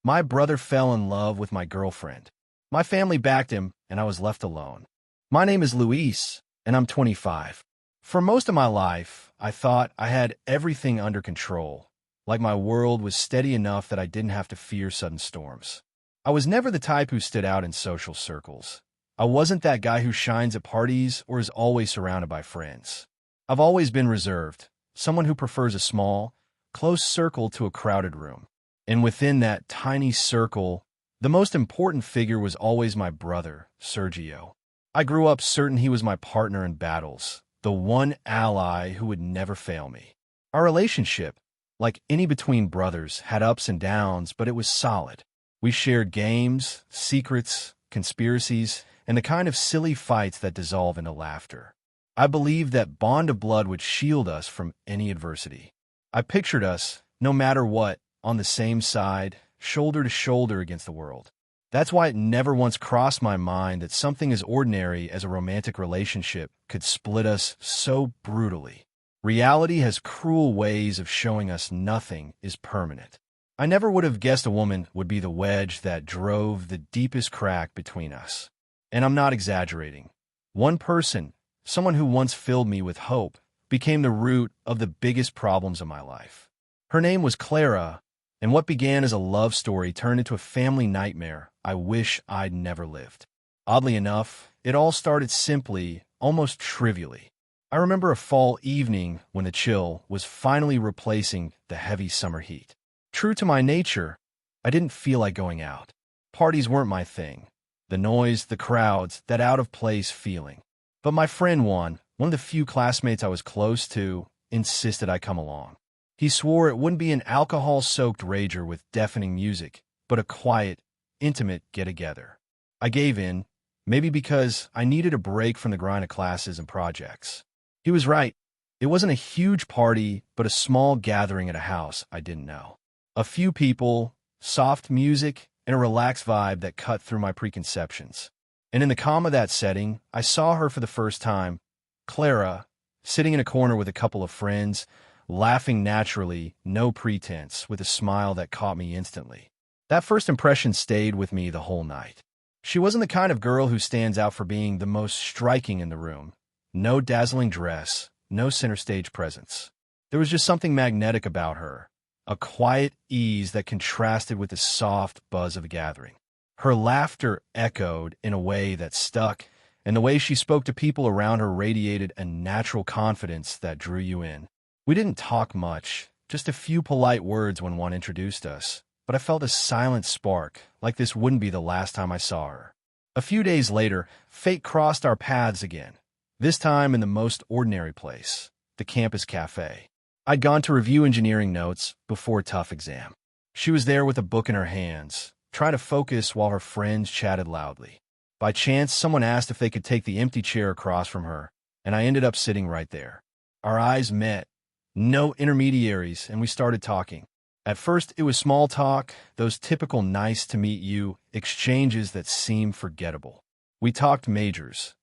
My brother fell in love with my girlfriend. My family backed him, and I was left alone. My name is Luis, and I'm 25. For most of my life, I thought I had everything under control, like my world was steady enough that I didn't have to fear sudden storms. I was never the type who stood out in social circles. I wasn't that guy who shines at parties or is always surrounded by friends. I've always been reserved, someone who prefers a small, close circle to a crowded room. And within that tiny circle, the most important figure was always my brother, Sergio. I grew up certain he was my partner in battles, the one ally who would never fail me. Our relationship, like any between brothers, had ups and downs, but it was solid. We shared games, secrets, conspiracies, and the kind of silly fights that dissolve into laughter. I believed that bond of blood would shield us from any adversity. I pictured us, no matter what, on the same side, shoulder to shoulder against the world. That's why it never once crossed my mind that something as ordinary as a romantic relationship could split us so brutally. Reality has cruel ways of showing us nothing is permanent. I never would have guessed a woman would be the wedge that drove the deepest crack between us. And I'm not exaggerating. One person, someone who once filled me with hope, became the root of the biggest problems of my life. Her name was Clara, and what began as a love story turned into a family nightmare I wish I'd never lived. Oddly enough, it all started simply, almost trivially. I remember a fall evening when the chill was finally replacing the heavy summer heat. True to my nature, I didn't feel like going out. Parties weren't my thing. The noise, the crowds, that out-of-place feeling. But my friend Juan, one of the few classmates I was close to, insisted I come along. He swore it wouldn't be an alcohol-soaked rager with deafening music, but a quiet, intimate get-together. I gave in, maybe because I needed a break from the grind of classes and projects. He was right. It wasn't a huge party, but a small gathering at a house I didn't know. A few people, soft music, and a relaxed vibe that cut through my preconceptions. And in the calm of that setting, I saw her for the first time, Clara, sitting in a corner with a couple of friends, laughing naturally, no pretense, with a smile that caught me instantly. That first impression stayed with me the whole night. She wasn't the kind of girl who stands out for being the most striking in the room. No dazzling dress, no center stage presence. There was just something magnetic about her, a quiet ease that contrasted with the soft buzz of a gathering. Her laughter echoed in a way that stuck, and the way she spoke to people around her radiated a natural confidence that drew you in. We didn't talk much, just a few polite words when one introduced us, but I felt a silent spark, like this wouldn't be the last time I saw her. A few days later, fate crossed our paths again, this time in the most ordinary place, the campus cafe. I'd gone to review engineering notes before a tough exam. She was there with a book in her hands, trying to focus while her friends chatted loudly. By chance, someone asked if they could take the empty chair across from her, and I ended up sitting right there. Our eyes met. No intermediaries, and we started talking. At first, it was small talk, those typical nice-to-meet-you exchanges that seem forgettable. We talked majors.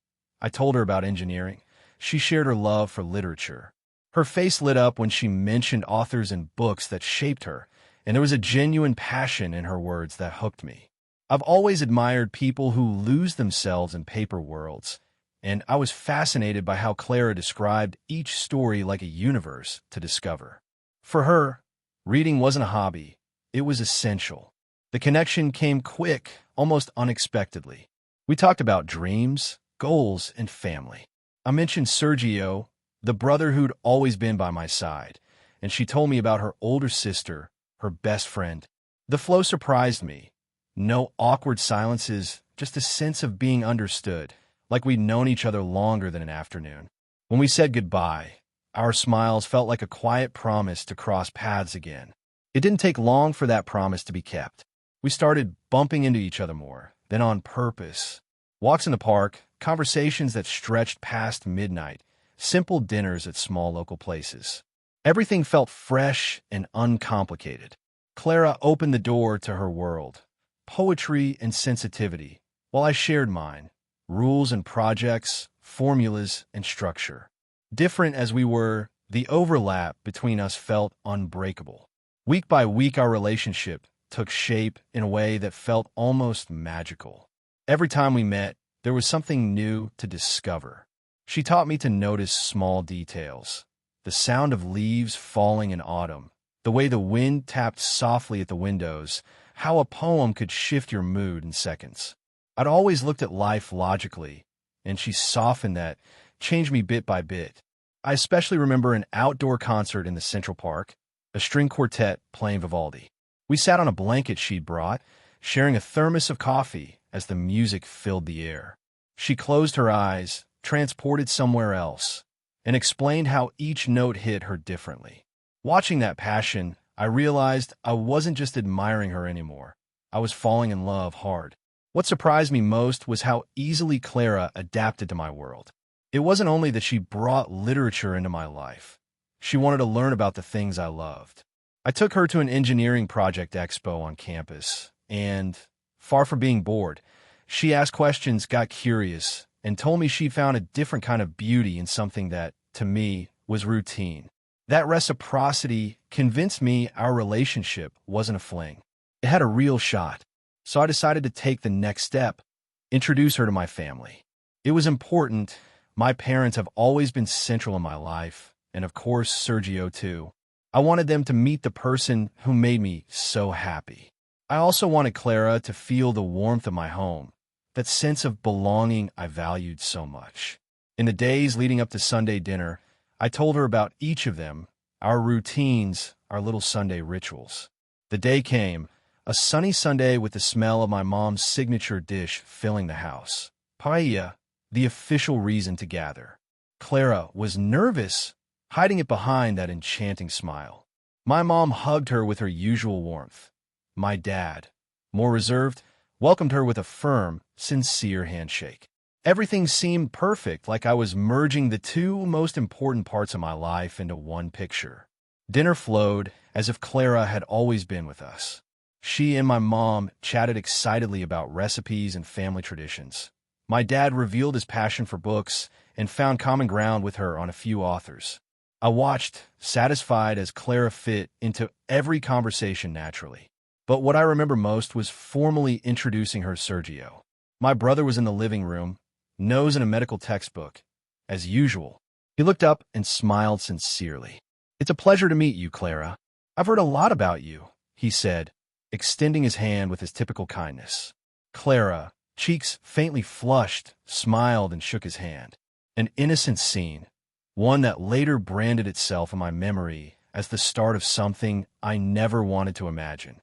I told her about engineering. She shared her love for literature. Her face lit up when she mentioned authors and books that shaped her, and there was a genuine passion in her words that hooked me. I've always admired people who lose themselves in paper worlds, and I was fascinated by how Clara described each story like a universe to discover. For her, reading wasn't a hobby, it was essential. The connection came quick, almost unexpectedly. We talked about dreams, goals, and family. I mentioned Sergio, the brother who'd always been by my side, and she told me about her older sister, her best friend. The flow surprised me. No awkward silences, just a sense of being understood, like we'd known each other longer than an afternoon. When we said goodbye, our smiles felt like a quiet promise to cross paths again. It didn't take long for that promise to be kept. We started bumping into each other more, then on purpose. Walks in the park, conversations that stretched past midnight, simple dinners at small local places. Everything felt fresh and uncomplicated. Clara opened the door to her world, poetry and sensitivity, while I shared mine, rules and projects, formulas and structure. Different as we were, the overlap between us felt unbreakable. Week by week, our relationship took shape in a way that felt almost magical. Every time we met, there was something new to discover. She taught me to notice small details. The sound of leaves falling in autumn, the way the wind tapped softly at the windows, how a poem could shift your mood in seconds. I'd always looked at life logically, and she softened that, changed me bit by bit. I especially remember an outdoor concert in the Central Park, a string quartet playing Vivaldi. We sat on a blanket she'd brought, sharing a thermos of coffee as the music filled the air. She closed her eyes, transported somewhere else, and explained how each note hit her differently. Watching that passion, I realized I wasn't just admiring her anymore. I was falling in love hard. What surprised me most was how easily Clara adapted to my world. It wasn't only that she brought literature into my life. She wanted to learn about the things I loved. I took her to an engineering project expo on campus, and, far from being bored, she asked questions, got curious, and told me she found a different kind of beauty in something that, to me, was routine. That reciprocity convinced me our relationship wasn't a fling. It had a real shot. So I decided to take the next step, introduce her to my family. It was important. My parents have always been central in my life, and of course, Sergio too. I wanted them to meet the person who made me so happy. I also wanted Clara to feel the warmth of my home, that sense of belonging I valued so much. In the days leading up to Sunday dinner, I told her about each of them, our routines, our little Sunday rituals. The day came, a sunny Sunday with the smell of my mom's signature dish filling the house. Paella, the official reason to gather. Clara was nervous, hiding it behind that enchanting smile. My mom hugged her with her usual warmth. My dad, more reserved, welcomed her with a firm, sincere handshake. Everything seemed perfect, like I was merging the two most important parts of my life into one picture. Dinner flowed as if Clara had always been with us. She and my mom chatted excitedly about recipes and family traditions. My dad revealed his passion for books and found common ground with her on a few authors. I watched, satisfied as Clara fit into every conversation naturally. But what I remember most was formally introducing her to Sergio. My brother was in the living room, nose in a medical textbook. As usual, he looked up and smiled sincerely. "It's a pleasure to meet you, Clara. I've heard a lot about you," he said, extending his hand with his typical kindness. Clara, cheeks faintly flushed, smiled and shook his hand. An innocent scene, one that later branded itself in my memory as the start of something I never wanted to imagine.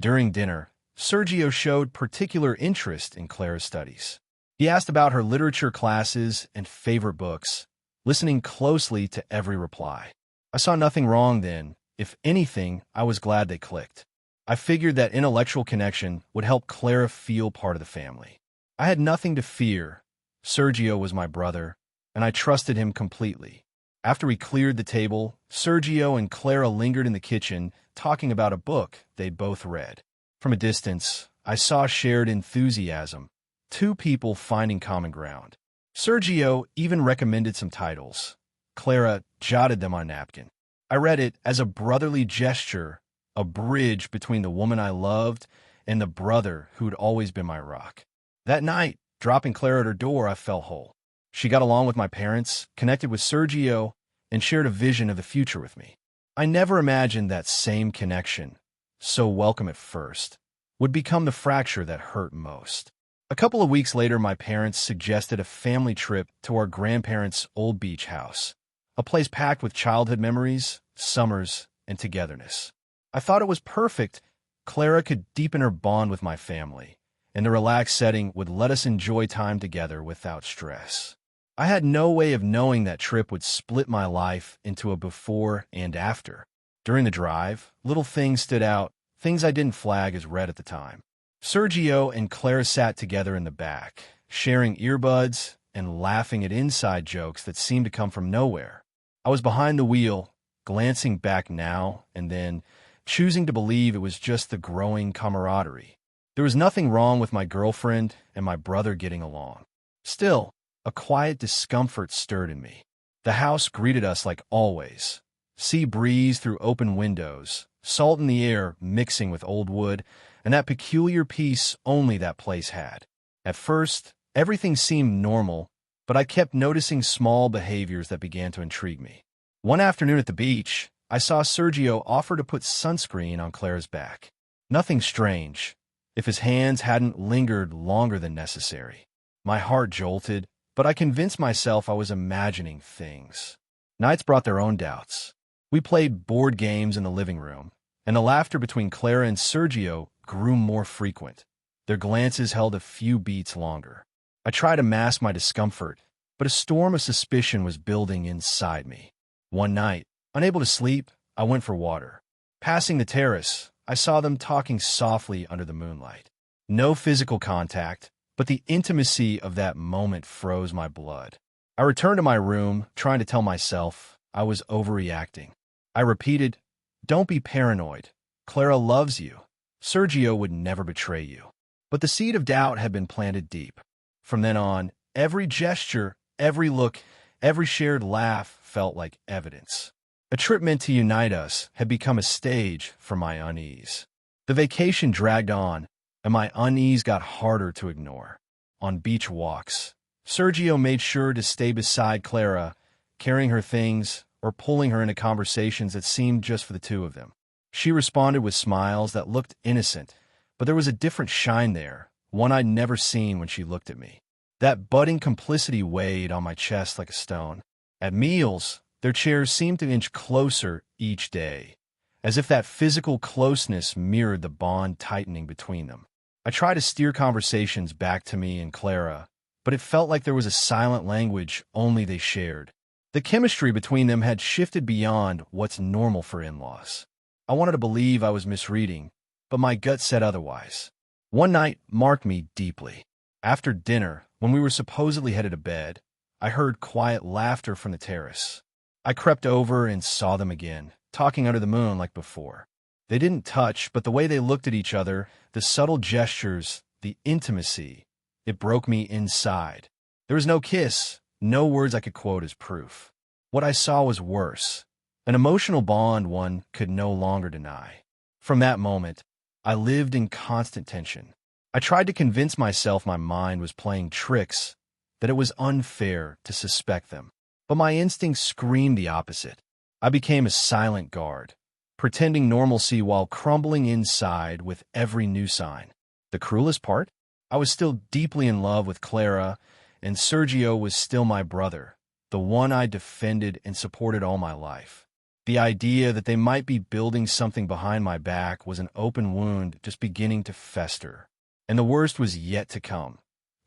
During dinner, Sergio showed particular interest in Clara's studies. He asked about her literature classes and favorite books, listening closely to every reply. I saw nothing wrong then. If anything, I was glad they clicked. I figured that intellectual connection would help Clara feel part of the family. I had nothing to fear. Sergio was my brother, and I trusted him completely. After we cleared the table, Sergio and Clara lingered in the kitchen, talking about a book they'd both read. From a distance, I saw shared enthusiasm, two people finding common ground. Sergio even recommended some titles. Clara jotted them on a napkin. I read it as a brotherly gesture, a bridge between the woman I loved and the brother who'd always been my rock. That night, dropping Clara at her door, I felt whole. She got along with my parents, connected with Sergio, and shared a vision of the future with me. I never imagined that same connection, so welcome at first, would become the fracture that hurt most. A couple of weeks later, my parents suggested a family trip to our grandparents' old beach house, a place packed with childhood memories, summers, and togetherness. I thought it was perfect. Clara could deepen her bond with my family, and the relaxed setting would let us enjoy time together without stress. I had no way of knowing that trip would split my life into a before and after. During the drive, little things stood out, things I didn't flag as red at the time. Sergio and Clara sat together in the back, sharing earbuds and laughing at inside jokes that seemed to come from nowhere. I was behind the wheel, glancing back now and then, choosing to believe it was just the growing camaraderie. There was nothing wrong with my girlfriend and my brother getting along. Still, a quiet discomfort stirred in me. The house greeted us like always, Sea breeze through open windows, salt in the air mixing with old wood, and that peculiar peace only that place had. At first, everything seemed normal, but I kept noticing small behaviors that began to intrigue me. One afternoon at the beach, I saw Sergio offer to put sunscreen on Clara's back. Nothing strange, if his hands hadn't lingered longer than necessary. My heart jolted, but I convinced myself I was imagining things. Nights brought their own doubts. We played board games in the living room, and the laughter between Clara and Sergio grew more frequent. Their glances held a few beats longer. I tried to mask my discomfort, but a storm of suspicion was building inside me. One night, unable to sleep, I went for water. Passing the terrace, I saw them talking softly under the moonlight. No physical contact, but the intimacy of that moment froze my blood. I returned to my room, trying to tell myself I was overreacting. I repeated, "Don't be paranoid. Clara loves you. Sergio would never betray you." But the seed of doubt had been planted deep. From then on, every gesture, every look, every shared laugh felt like evidence. A trip meant to unite us had become a stage for my unease. The vacation dragged on, and my unease got harder to ignore. On beach walks, Sergio made sure to stay beside Clara, carrying her things or pulling her into conversations that seemed just for the two of them. She responded with smiles that looked innocent, but there was a different shine there, one I'd never seen when she looked at me. That budding complicity weighed on my chest like a stone. At meals, their chairs seemed to inch closer each day, as if that physical closeness mirrored the bond tightening between them. I tried to steer conversations back to me and Clara, but it felt like there was a silent language only they shared. The chemistry between them had shifted beyond what's normal for in-laws. I wanted to believe I was misreading, but my gut said otherwise. One night marked me deeply. After dinner, when we were supposedly headed to bed, I heard quiet laughter from the terrace. I crept over and saw them again, talking under the moon like before. They didn't touch, but the way they looked at each other, the subtle gestures, the intimacy, it broke me inside. There was no kiss, no words I could quote as proof. What I saw was worse, an emotional bond one could no longer deny. From that moment, I lived in constant tension. I tried to convince myself my mind was playing tricks, that it was unfair to suspect them. But my instincts screamed the opposite. I became a silent guard, pretending normalcy while crumbling inside with every new sign. The cruelest part? I was still deeply in love with Clara, and Sergio was still my brother, the one I defended and supported all my life. The idea that they might be building something behind my back was an open wound just beginning to fester. And the worst was yet to come.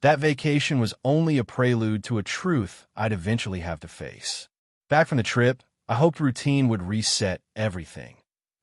That vacation was only a prelude to a truth I'd eventually have to face. Back from the trip, I hoped routine would reset everything,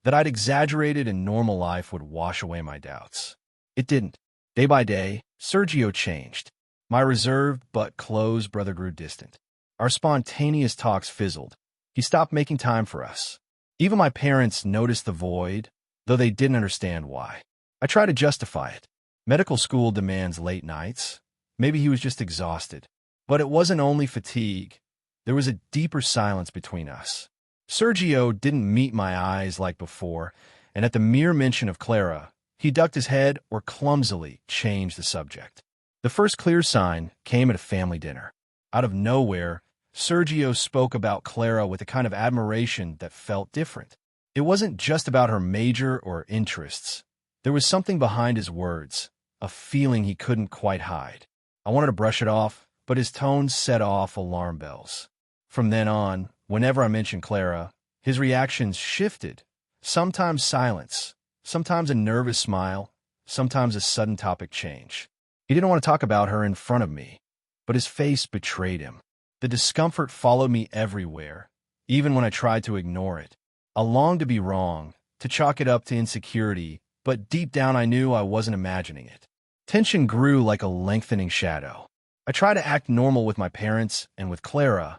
that I'd exaggerated and normal life would wash away my doubts. It didn't. Day by day, Sergio changed. My reserved but close brother grew distant. Our spontaneous talks fizzled. He stopped making time for us. Even my parents noticed the void, though they didn't understand why. I tried to justify it. Medical school demands late nights. Maybe he was just exhausted. But it wasn't only fatigue. There was a deeper silence between us. Sergio didn't meet my eyes like before, and at the mere mention of Clara, he ducked his head or clumsily changed the subject. The first clear sign came at a family dinner. Out of nowhere, Sergio spoke about Clara with a kind of admiration that felt different. It wasn't just about her major or interests. There was something behind his words, a feeling he couldn't quite hide. I wanted to brush it off, but his tone set off alarm bells. From then on, whenever I mentioned Clara, his reactions shifted. Sometimes silence, sometimes a nervous smile, sometimes a sudden topic change. He didn't want to talk about her in front of me, but his face betrayed him. The discomfort followed me everywhere, even when I tried to ignore it. I longed to be wrong, to chalk it up to insecurity, but deep down I knew I wasn't imagining it. Tension grew like a lengthening shadow. I tried to act normal with my parents and with Clara,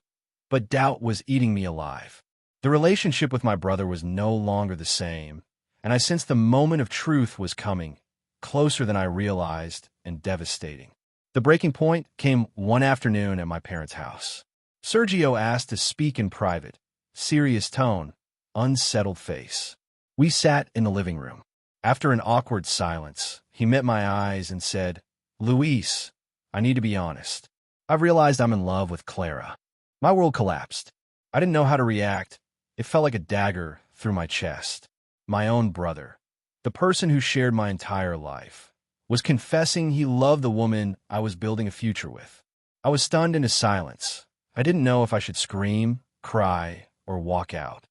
but doubt was eating me alive. The relationship with my brother was no longer the same, and I sensed the moment of truth was coming, closer than I realized and devastating. The breaking point came one afternoon at my parents' house. Sergio asked to speak in private, serious tone, unsettled face. We sat in the living room. After an awkward silence, he met my eyes and said, "Luis, I need to be honest. I've realized I'm in love with Clara." My world collapsed. I didn't know how to react. It felt like a dagger through my chest. My own brother, the person who shared my entire life, was confessing he loved the woman I was building a future with. I was stunned into silence. I didn't know if I should scream, cry, or walk out.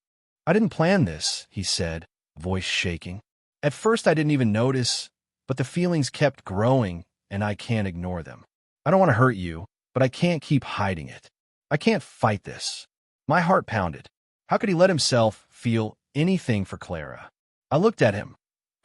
"I didn't plan this," he said, voice shaking. At first I didn't even notice, but the feelings kept growing, and I can't ignore them. "I don't want to hurt you, but I can't keep hiding it. I can't fight this." My heart pounded. How could he let himself feel anything for Clara? I looked at him,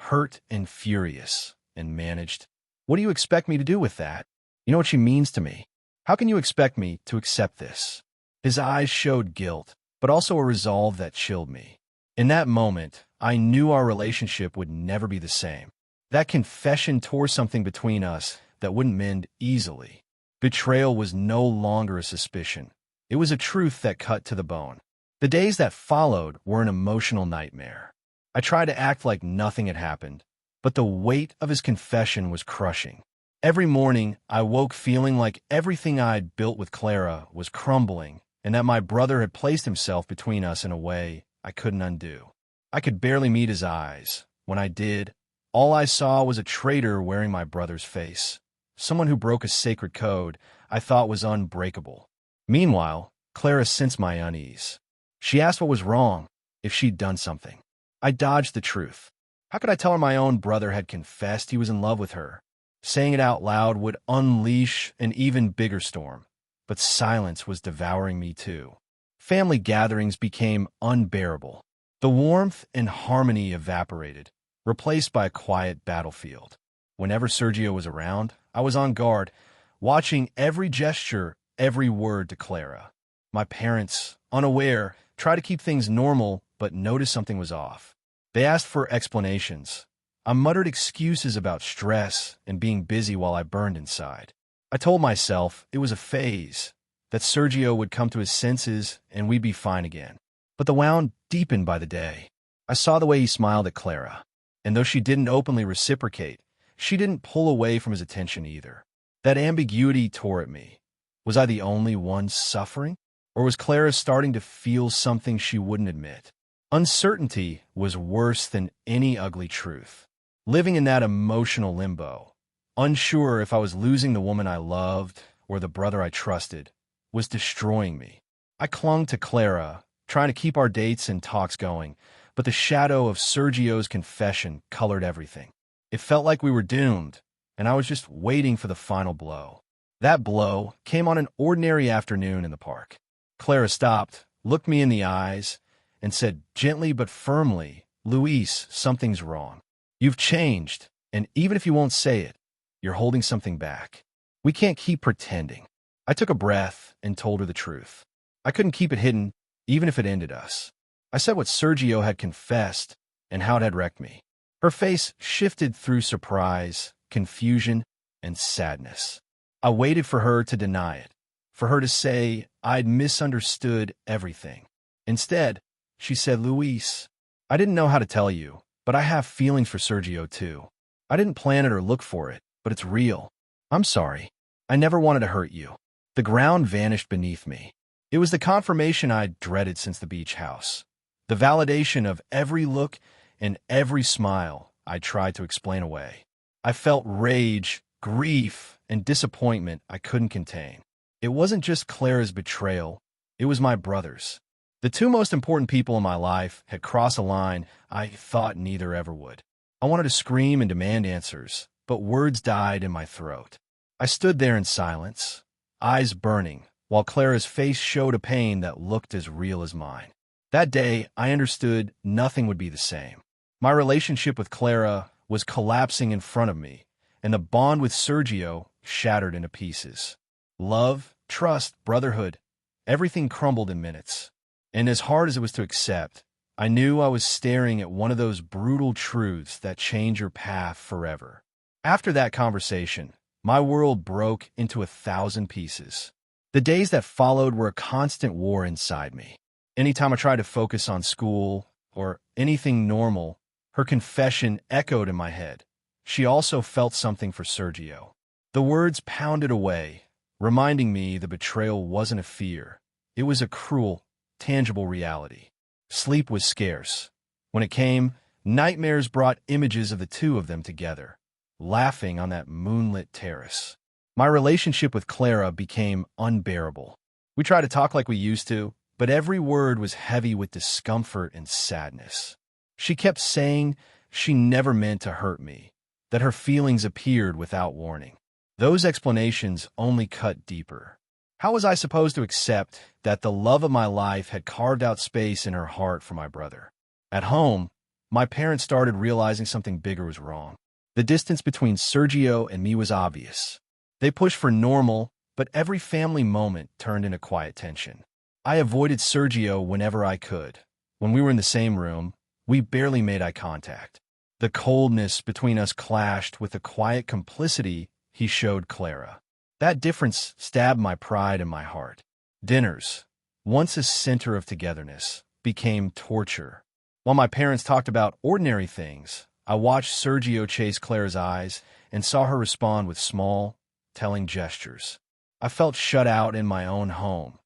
hurt and furious, and managed, "What do you expect me to do with that? You know what she means to me. How can you expect me to accept this?" His eyes showed guilt, but also a resolve that chilled me. In that moment, I knew our relationship would never be the same. That confession tore something between us that wouldn't mend easily. Betrayal was no longer a suspicion. It was a truth that cut to the bone. The days that followed were an emotional nightmare. I tried to act like nothing had happened, but the weight of his confession was crushing. Every morning, I woke feeling like everything I'd built with Clara was crumbling, and that my brother had placed himself between us in a way I couldn't undo. I could barely meet his eyes. When I did, all I saw was a traitor wearing my brother's face, someone who broke a sacred code I thought was unbreakable. Meanwhile, Clara sensed my unease. She asked what was wrong, if she'd done something. I dodged the truth. How could I tell her my own brother had confessed he was in love with her? Saying it out loud would unleash an even bigger storm, but silence was devouring me too. Family gatherings became unbearable. The warmth and harmony evaporated, replaced by a quiet battlefield. Whenever Sergio was around, I was on guard, watching every gesture, every word to Clara. My parents, unaware, tried to keep things normal, but noticed something was off. They asked for explanations. I muttered excuses about stress and being busy while I burned inside. I told myself it was a phase, that Sergio would come to his senses and we'd be fine again. But the wound deepened by the day. I saw the way he smiled at Clara, and though she didn't openly reciprocate, she didn't pull away from his attention either. That ambiguity tore at me. Was I the only one suffering? Or was Clara starting to feel something she wouldn't admit? Uncertainty was worse than any ugly truth. Living in that emotional limbo, unsure if I was losing the woman I loved or the brother I trusted, was destroying me. I clung to Clara, trying to keep our dates and talks going, but the shadow of Sergio's confession colored everything. It felt like we were doomed, and I was just waiting for the final blow. That blow came on an ordinary afternoon in the park. Clara stopped, looked me in the eyes, and said gently but firmly, "Luis, something's wrong. You've changed, and even if you won't say it, you're holding something back. We can't keep pretending." I took a breath and told her the truth. I couldn't keep it hidden, even if it ended us. I said what Sergio had confessed and how it had wrecked me. Her face shifted through surprise, confusion, and sadness. I waited for her to deny it, for her to say I'd misunderstood everything. Instead, she said, "Luis, I didn't know how to tell you, but I have feelings for Sergio too. I didn't plan it or look for it, but it's real. I'm sorry. I never wanted to hurt you." The ground vanished beneath me. It was the confirmation I'd dreaded since the beach house. The validation of every look and every smile I tried to explain away. I felt rage, grief, and disappointment I couldn't contain. It wasn't just Clara's betrayal, it was my brother's. The two most important people in my life had crossed a line I thought neither ever would. I wanted to scream and demand answers, but words died in my throat. I stood there in silence, eyes burning, while Clara's face showed a pain that looked as real as mine. That day, I understood nothing would be the same. My relationship with Clara was collapsing in front of me, and the bond with Sergio shattered into pieces. Love, trust, brotherhood, everything crumbled in minutes. And as hard as it was to accept, I knew I was staring at one of those brutal truths that change your path forever. After that conversation, my world broke into 1,000 pieces. The days that followed were a constant war inside me. Anytime I tried to focus on school, or anything normal, her confession echoed in my head. She also felt something for Sergio. The words pounded away, reminding me the betrayal wasn't a fear. It was a cruel, tangible reality. Sleep was scarce. When it came, nightmares brought images of the two of them together, laughing on that moonlit terrace. My relationship with Clara became unbearable. We tried to talk like we used to, but every word was heavy with discomfort and sadness. She kept saying she never meant to hurt me, that her feelings appeared without warning. Those explanations only cut deeper. How was I supposed to accept that the love of my life had carved out space in her heart for my brother? At home, my parents started realizing something bigger was wrong. The distance between Sergio and me was obvious. They pushed for normal, but every family moment turned into quiet tension. I avoided Sergio whenever I could. When we were in the same room, we barely made eye contact. The coldness between us clashed with the quiet complicity he showed Clara. That difference stabbed my pride and my heart. Dinners, once a center of togetherness, became torture. While my parents talked about ordinary things, I watched Sergio chase Clara's eyes and saw her respond with small, telling gestures. I felt shut out in my own home,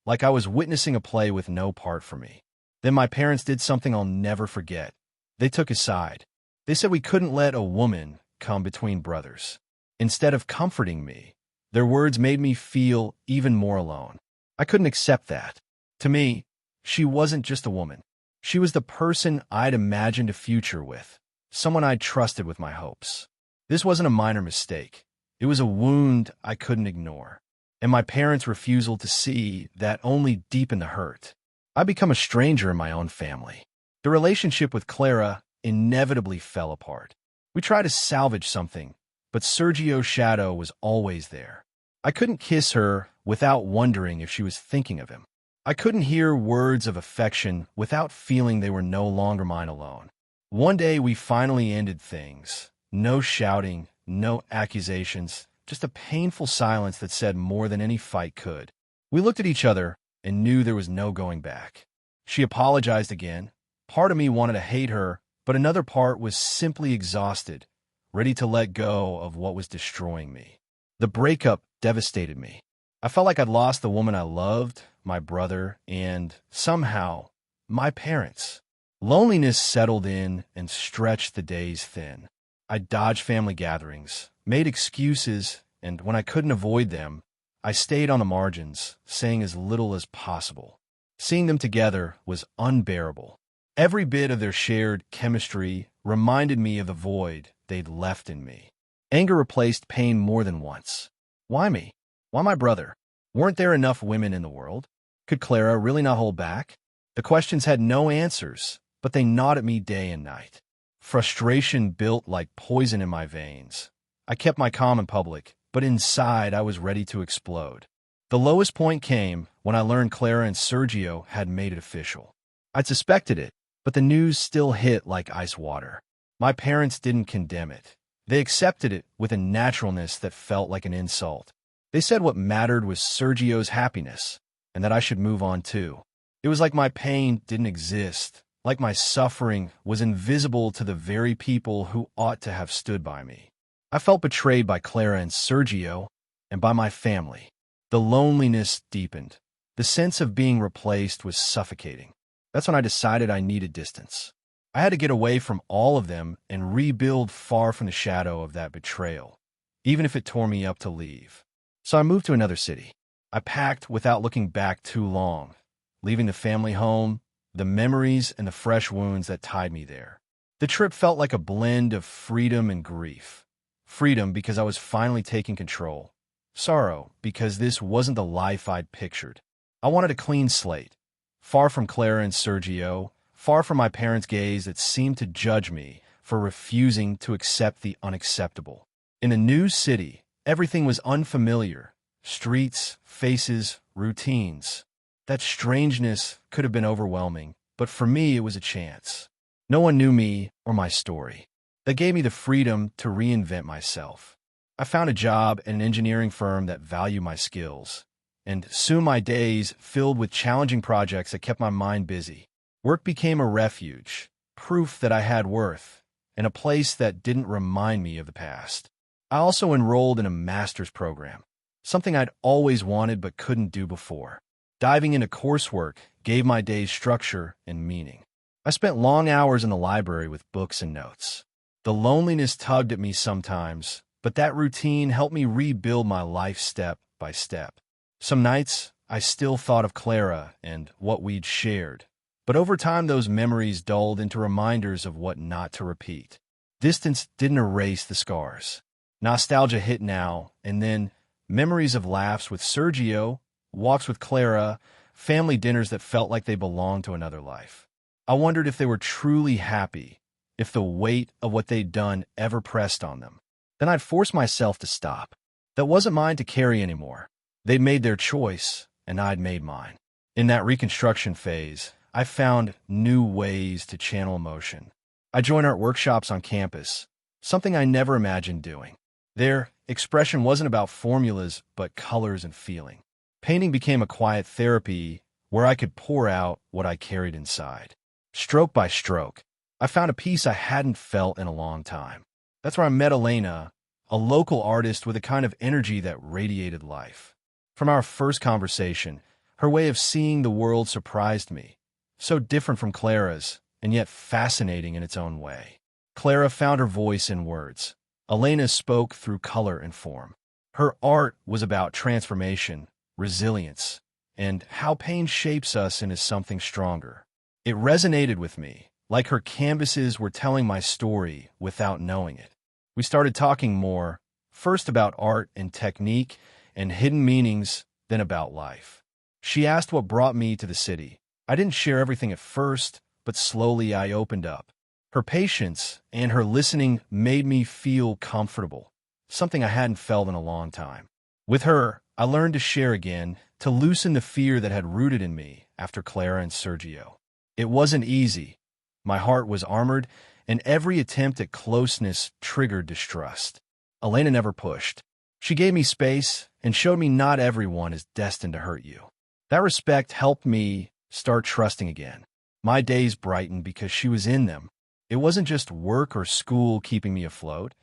like I was witnessing a play with no part for me. Then my parents did something I'll never forget. They took his side. They said we couldn't let a woman come between brothers. Instead of comforting me, their words made me feel even more alone. I couldn't accept that. To me, she wasn't just a woman. She was the person I'd imagined a future with, someone I'd trusted with my hopes. This wasn't a minor mistake. It was a wound I couldn't ignore, and my parents' refusal to see that only deepened the hurt. I'd become a stranger in my own family. The relationship with Clara inevitably fell apart. We tried to salvage something, but Sergio's shadow was always there. I couldn't kiss her without wondering if she was thinking of him. I couldn't hear words of affection without feeling they were no longer mine alone. One day we finally ended things. No shouting, no accusations, just a painful silence that said more than any fight could. We looked at each other and knew there was no going back. She apologized again. Part of me wanted to hate her, but another part was simply exhausted, ready to let go of what was destroying me. The breakup devastated me. I felt like I'd lost the woman I loved, my brother, and, somehow, my parents. Loneliness settled in and stretched the days thin. I dodged family gatherings, made excuses, and when I couldn't avoid them, I stayed on the margins, saying as little as possible. Seeing them together was unbearable. Every bit of their shared chemistry reminded me of the void they'd left in me. Anger replaced pain more than once. Why me? Why my brother? Weren't there enough women in the world? Could Clara really not hold back? The questions had no answers, but they gnawed at me day and night. Frustration built like poison in my veins. I kept my calm in public, but inside I was ready to explode. The lowest point came when I learned Clara and Sergio had made it official. I'd suspected it, but the news still hit like ice water. My parents didn't condemn it. They accepted it with a naturalness that felt like an insult. They said what mattered was Sergio's happiness, and that I should move on too. It was like my pain didn't exist, like my suffering was invisible to the very people who ought to have stood by me. I felt betrayed by Clara and Sergio, and by my family. The loneliness deepened. The sense of being replaced was suffocating. That's when I decided I needed distance. I had to get away from all of them and rebuild far from the shadow of that betrayal, even if it tore me up to leave. So I moved to another city. I packed without looking back too long, leaving the family home, the memories and the fresh wounds that tied me there. The trip felt like a blend of freedom and grief. Freedom because I was finally taking control. Sorrow because this wasn't the life I'd pictured. I wanted a clean slate, far from Clara and Sergio, far from my parents' gaze that seemed to judge me for refusing to accept the unacceptable. In a new city, everything was unfamiliar. Streets, faces, routines. That strangeness could have been overwhelming, but for me it was a chance. No one knew me or my story. That gave me the freedom to reinvent myself. I found a job at an engineering firm that valued my skills, and soon my days filled with challenging projects that kept my mind busy. Work became a refuge, proof that I had worth, and a place that didn't remind me of the past. I also enrolled in a master's program, something I'd always wanted but couldn't do before. Diving into coursework gave my days structure and meaning. I spent long hours in the library with books and notes. The loneliness tugged at me sometimes, but that routine helped me rebuild my life step by step. Some nights, I still thought of Clara and what we'd shared, but over time those memories dulled into reminders of what not to repeat. Distance didn't erase the scars. Nostalgia hit now, and then memories of laughs with Sergio, walks with Clara, family dinners that felt like they belonged to another life. I wondered if they were truly happy, if the weight of what they'd done ever pressed on them. Then I'd force myself to stop. That wasn't mine to carry anymore. They'd made their choice, and I'd made mine. In that reconstruction phase, I found new ways to channel emotion. I joined art workshops on campus, something I never imagined doing. Their expression wasn't about formulas, but colors and feeling. Painting became a quiet therapy where I could pour out what I carried inside. Stroke by stroke, I found a peace I hadn't felt in a long time. That's where I met Elena, a local artist with a kind of energy that radiated life. From our first conversation, her way of seeing the world surprised me. So different from Clara's, and yet fascinating in its own way. Clara found her voice in words. Elena spoke through color and form. Her art was about transformation, resilience, and how pain shapes us into something stronger. It resonated with me, like her canvases were telling my story without knowing it. We started talking more, first about art and technique and hidden meanings, then about life. She asked what brought me to the city. I didn't share everything at first, but slowly I opened up. Her patience and her listening made me feel comfortable, something I hadn't felt in a long time. With her, I learned to share again, to loosen the fear that had rooted in me after Clara and Sergio. It wasn't easy. My heart was armored, and every attempt at closeness triggered distrust. Elena never pushed. She gave me space and showed me not everyone is destined to hurt you. That respect helped me start trusting again. My days brightened because she was in them. It wasn't just work or school keeping me afloat.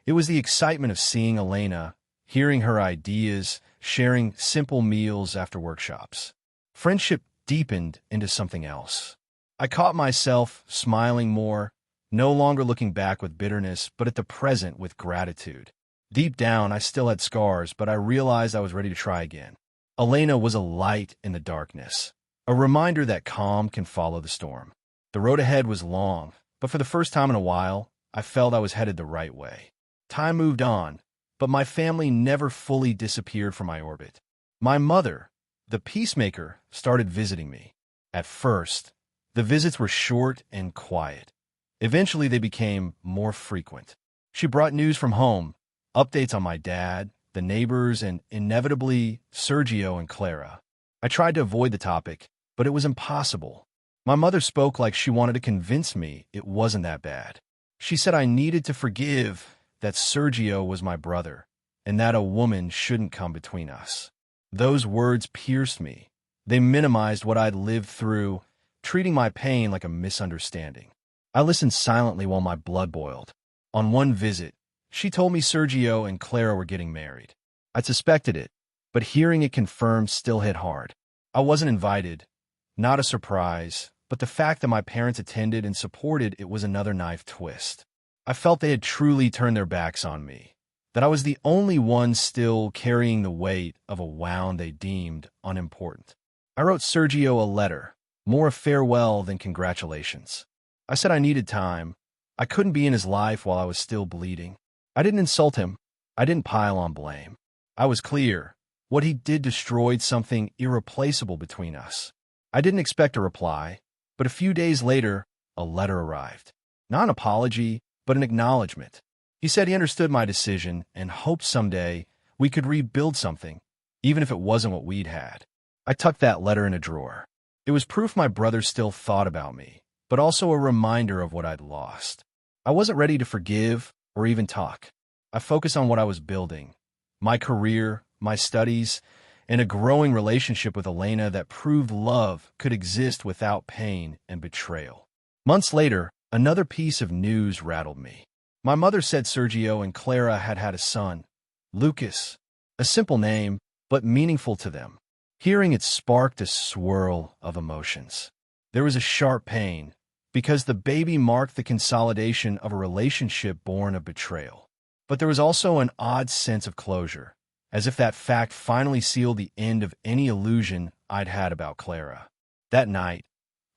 It was the excitement of seeing Elena, hearing her ideas, sharing simple meals after workshops. Friendship deepened into something else. I caught myself smiling more, no longer looking back with bitterness, but at the present with gratitude. Deep down, I still had scars, but I realized I was ready to try again. Elena was a light in the darkness, a reminder that calm can follow the storm. The road ahead was long, but for the first time in a while, I felt I was headed the right way. Time moved on, but my family never fully disappeared from my orbit. My mother, the peacemaker, started visiting me. At first, the visits were short and quiet. Eventually, they became more frequent. She brought news from home, updates on my dad, the neighbors, and inevitably, Sergio and Clara. I tried to avoid the topic, but it was impossible. My mother spoke like she wanted to convince me it wasn't that bad. She said I needed to forgive, that Sergio was my brother, and that a woman shouldn't come between us. Those words pierced me. They minimized what I'd lived through, treating my pain like a misunderstanding. I listened silently while my blood boiled. On one visit, she told me Sergio and Clara were getting married. I'd suspected it, but hearing it confirmed still hit hard. I wasn't invited, not a surprise, but the fact that my parents attended and supported it was another knife twist. I felt they had truly turned their backs on me, that I was the only one still carrying the weight of a wound they deemed unimportant. I wrote Sergio a letter, more a farewell than congratulations. I said I needed time. I couldn't be in his life while I was still bleeding. I didn't insult him. I didn't pile on blame. I was clear. What he did destroyed something irreplaceable between us. I didn't expect a reply, but a few days later, a letter arrived. Not an apology, but an acknowledgement. He said he understood my decision and hoped someday we could rebuild something, even if it wasn't what we'd had. I tucked that letter in a drawer. It was proof my brother still thought about me, but also a reminder of what I'd lost. I wasn't ready to forgive or even talk. I focused on what I was building, my career, my studies, and a growing relationship with Elena that proved love could exist without pain and betrayal. Months later, another piece of news rattled me. My mother said Sergio and Clara had had a son, Lucas, a simple name, but meaningful to them. Hearing it sparked a swirl of emotions. There was a sharp pain, because the baby marked the consolidation of a relationship born of betrayal. But there was also an odd sense of closure, as if that fact finally sealed the end of any illusion I'd had about Clara. That night,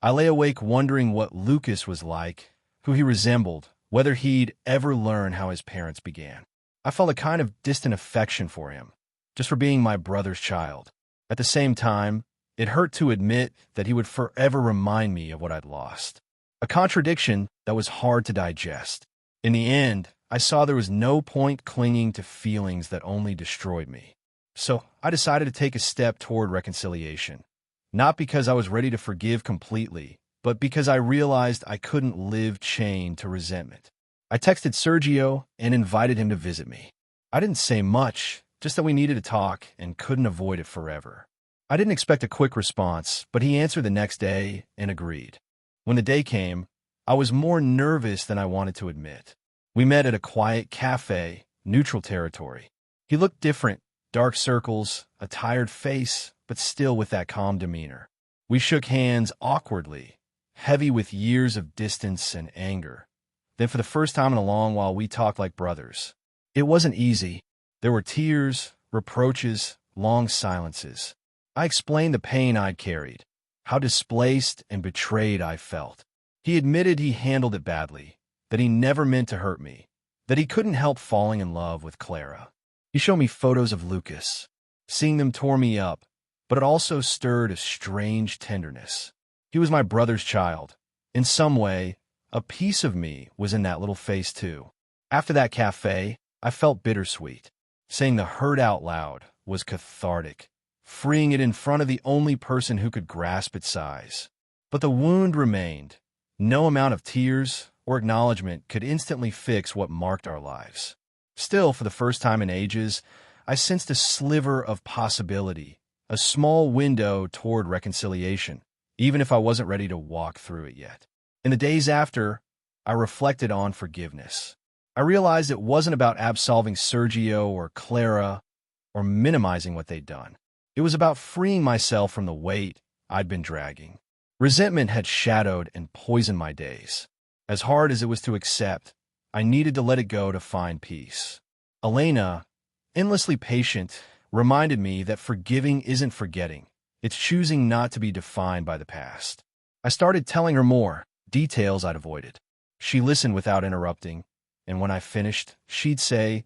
I lay awake wondering what Lucas was like, who he resembled, whether he'd ever learn how his parents began. I felt a kind of distant affection for him, just for being my brother's child. At the same time, it hurt to admit that he would forever remind me of what I'd lost. A contradiction that was hard to digest. In the end, I saw there was no point clinging to feelings that only destroyed me. So I decided to take a step toward reconciliation. Not because I was ready to forgive completely, but because I realized I couldn't live chained to resentment. I texted Sergio and invited him to visit me. I didn't say much, just that we needed to talk and couldn't avoid it forever. I didn't expect a quick response, but he answered the next day and agreed. When the day came, I was more nervous than I wanted to admit. We met at a quiet cafe, neutral territory. He looked different, dark circles, a tired face, but still with that calm demeanor. We shook hands awkwardly, heavy with years of distance and anger. Then for the first time in a long while, we talked like brothers. It wasn't easy. There were tears, reproaches, long silences. I explained the pain I'd carried, how displaced and betrayed I felt. He admitted he handled it badly, that he never meant to hurt me, that he couldn't help falling in love with Clara. He showed me photos of Lucas. Seeing them tore me up, but it also stirred a strange tenderness. He was my brother's child. In some way, a piece of me was in that little face too. After that cafe, I felt bittersweet. Saying the hurt out loud was cathartic, freeing it in front of the only person who could grasp its size. But the wound remained. No amount of tears or acknowledgement could instantly fix what marked our lives. Still, for the first time in ages, I sensed a sliver of possibility, a small window toward reconciliation, even if I wasn't ready to walk through it yet. In the days after, I reflected on forgiveness. I realized it wasn't about absolving Sergio or Clara or minimizing what they'd done. It was about freeing myself from the weight I'd been dragging. Resentment had shadowed and poisoned my days. As hard as it was to accept, I needed to let it go to find peace. Elena, endlessly patient, reminded me that forgiving isn't forgetting. It's choosing not to be defined by the past. I started telling her more, details I'd avoided. She listened without interrupting, and when I finished, she'd say,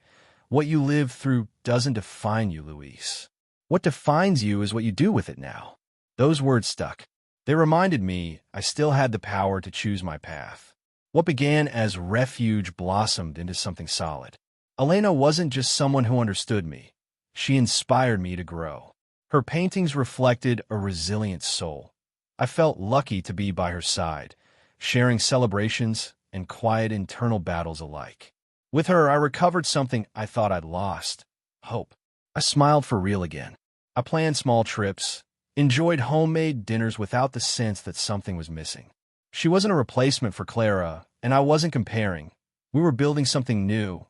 "What you lived through doesn't define you, Luis. What defines you is what you do with it now." Those words stuck. They reminded me I still had the power to choose my path. What began as refuge blossomed into something solid. Elena wasn't just someone who understood me. She inspired me to grow. Her paintings reflected a resilient soul. I felt lucky to be by her side, sharing celebrations and quiet internal battles alike. With her, I recovered something I thought I'd lost: hope. I smiled for real again. I planned small trips, enjoyed homemade dinners without the sense that something was missing. She wasn't a replacement for Clara, and I wasn't comparing. We were building something new,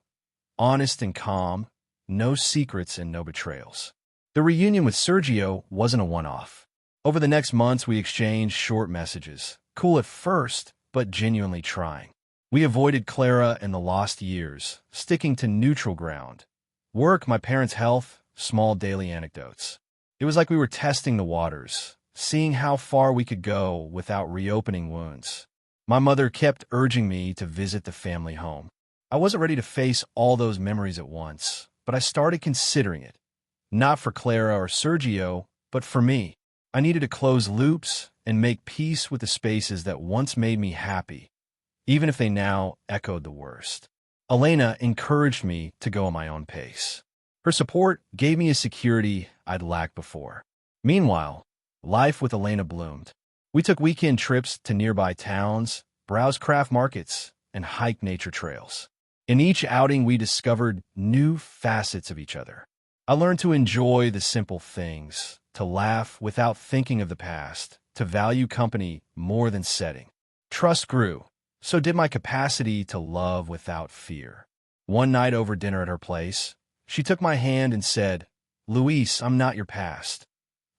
honest and calm, no secrets and no betrayals. The reunion with Sergio wasn't a one-off. Over the next months, we exchanged short messages, cool at first, but genuinely trying. We avoided Clara and the lost years, sticking to neutral ground. Work, my parents' health, small daily anecdotes. It was like we were testing the waters, seeing how far we could go without reopening wounds. My mother kept urging me to visit the family home. I wasn't ready to face all those memories at once, but I started considering it. Not for Clara or Sergio, but for me. I needed to close loops and make peace with the spaces that once made me happy, even if they now echoed the worst. Elena encouraged me to go at my own pace. Her support gave me a security I'd lacked before. Meanwhile, life with Elena bloomed. We took weekend trips to nearby towns, browsed craft markets, and hiked nature trails. In each outing, we discovered new facets of each other. I learned to enjoy the simple things, to laugh without thinking of the past, to value company more than setting. Trust grew. So did my capacity to love without fear. One night over dinner at her place, she took my hand and said, "Luis, I'm not your past.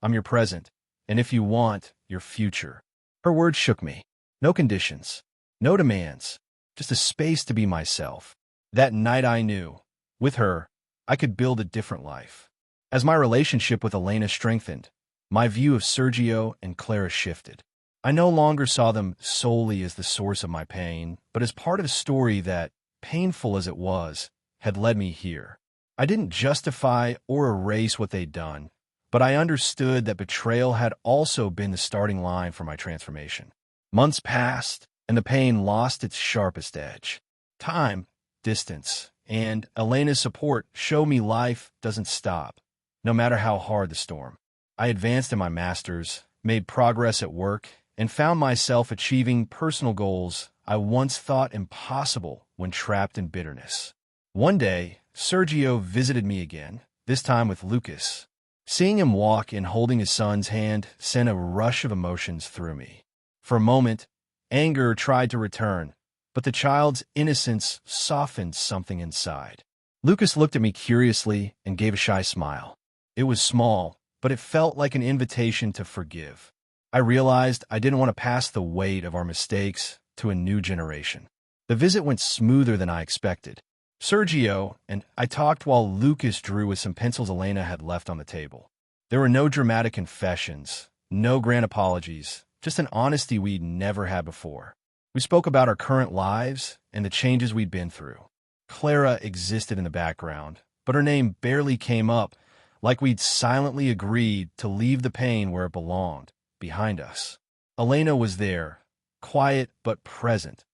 I'm your present, and if you want, your future." Her words shook me. No conditions, no demands, just a space to be myself. That night I knew, with her, I could build a different life. As my relationship with Elena strengthened, my view of Sergio and Clara shifted. I no longer saw them solely as the source of my pain, but as part of a story that, painful as it was, had led me here. I didn't justify or erase what they'd done, but I understood that betrayal had also been the starting line for my transformation. Months passed, and the pain lost its sharpest edge. Time, distance, and Elena's support showed me life doesn't stop, no matter how hard the storm. I advanced in my master's, made progress at work, and found myself achieving personal goals I once thought impossible when trapped in bitterness. One day, Sergio visited me again, this time with Lucas. Seeing him walk in holding his son's hand sent a rush of emotions through me. For a moment, anger tried to return, but the child's innocence softened something inside. Lucas looked at me curiously and gave a shy smile. It was small, but it felt like an invitation to forgive. I realized I didn't want to pass the weight of our mistakes to a new generation. The visit went smoother than I expected. Sergio and I talked while Lucas drew with some pencils Elena had left on the table. There were no dramatic confessions, no grand apologies, just an honesty we'd never had before. We spoke about our current lives and the changes we'd been through. Clara existed in the background, but her name barely came up, like we'd silently agreed to leave the pain where it belonged, behind us. Elena was there, quiet but present,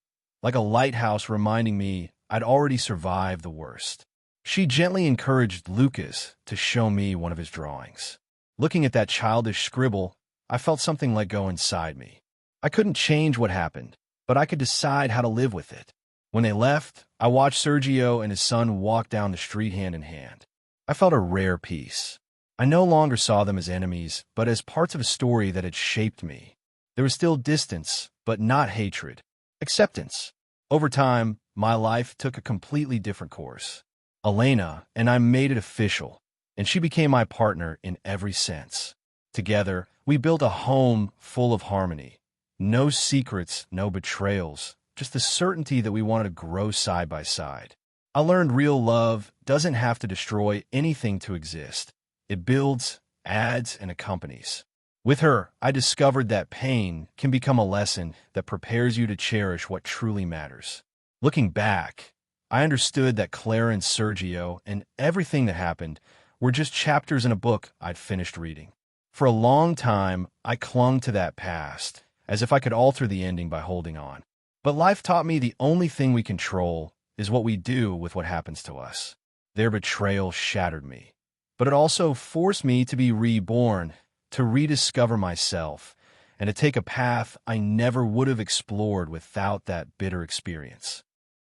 like a lighthouse reminding me I'd already survived the worst. She gently encouraged Lucas to show me one of his drawings. Looking at that childish scribble, I felt something let go inside me. I couldn't change what happened, but I could decide how to live with it. When they left, I watched Sergio and his son walk down the street hand in hand. I felt a rare peace. I no longer saw them as enemies, but as parts of a story that had shaped me. There was still distance, but not hatred. Acceptance. Over time, my life took a completely different course. Elena and I made it official, and she became my partner in every sense. Together, we built a home full of harmony. No secrets, no betrayals, just the certainty that we wanted to grow side by side. I learned real love doesn't have to destroy anything to exist. It builds, adds, and accompanies. With her, I discovered that pain can become a lesson that prepares you to cherish what truly matters. Looking back, I understood that Clara and Sergio and everything that happened were just chapters in a book I'd finished reading. For a long time, I clung to that past, as if I could alter the ending by holding on. But life taught me the only thing we control is what we do with what happens to us. Their betrayal shattered me, but it also forced me to be reborn, to rediscover myself, and to take a path I never would have explored without that bitter experience.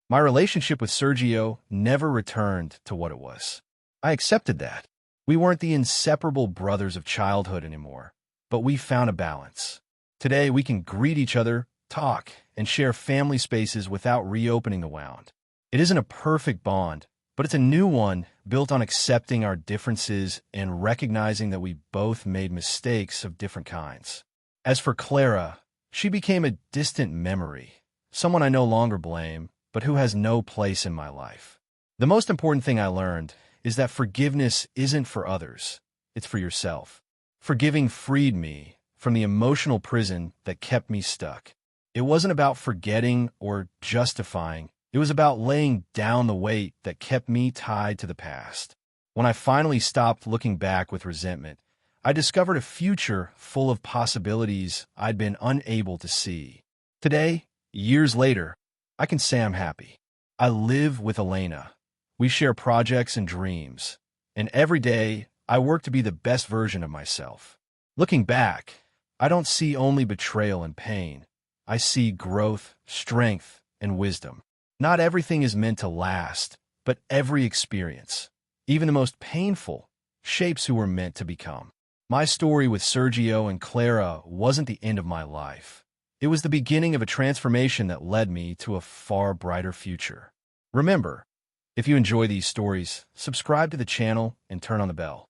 My relationship with Sergio never returned to what it was. I accepted that. We weren't the inseparable brothers of childhood anymore, but we found a balance. Today, we can greet each other, talk, and share family spaces without reopening the wound. It isn't a perfect bond, but it's a new one built on accepting our differences and recognizing that we both made mistakes of different kinds. As for Clara, she became a distant memory, someone I no longer blame, but who has no place in my life. The most important thing I learned is that forgiveness isn't for others, it's for yourself. Forgiving freed me from the emotional prison that kept me stuck. It wasn't about forgetting or justifying. It was about laying down the weight that kept me tied to the past. When I finally stopped looking back with resentment, I discovered a future full of possibilities I'd been unable to see. Today, years later, I can say I'm happy. I live with Elena. We share projects and dreams. And every day, I work to be the best version of myself. Looking back, I don't see only betrayal and pain. I see growth, strength, and wisdom. Not everything is meant to last, but every experience, even the most painful, shapes who we're meant to become. My story with Sergio and Clara wasn't the end of my life. It was the beginning of a transformation that led me to a far brighter future. Remember, if you enjoy these stories, subscribe to the channel and turn on the bell.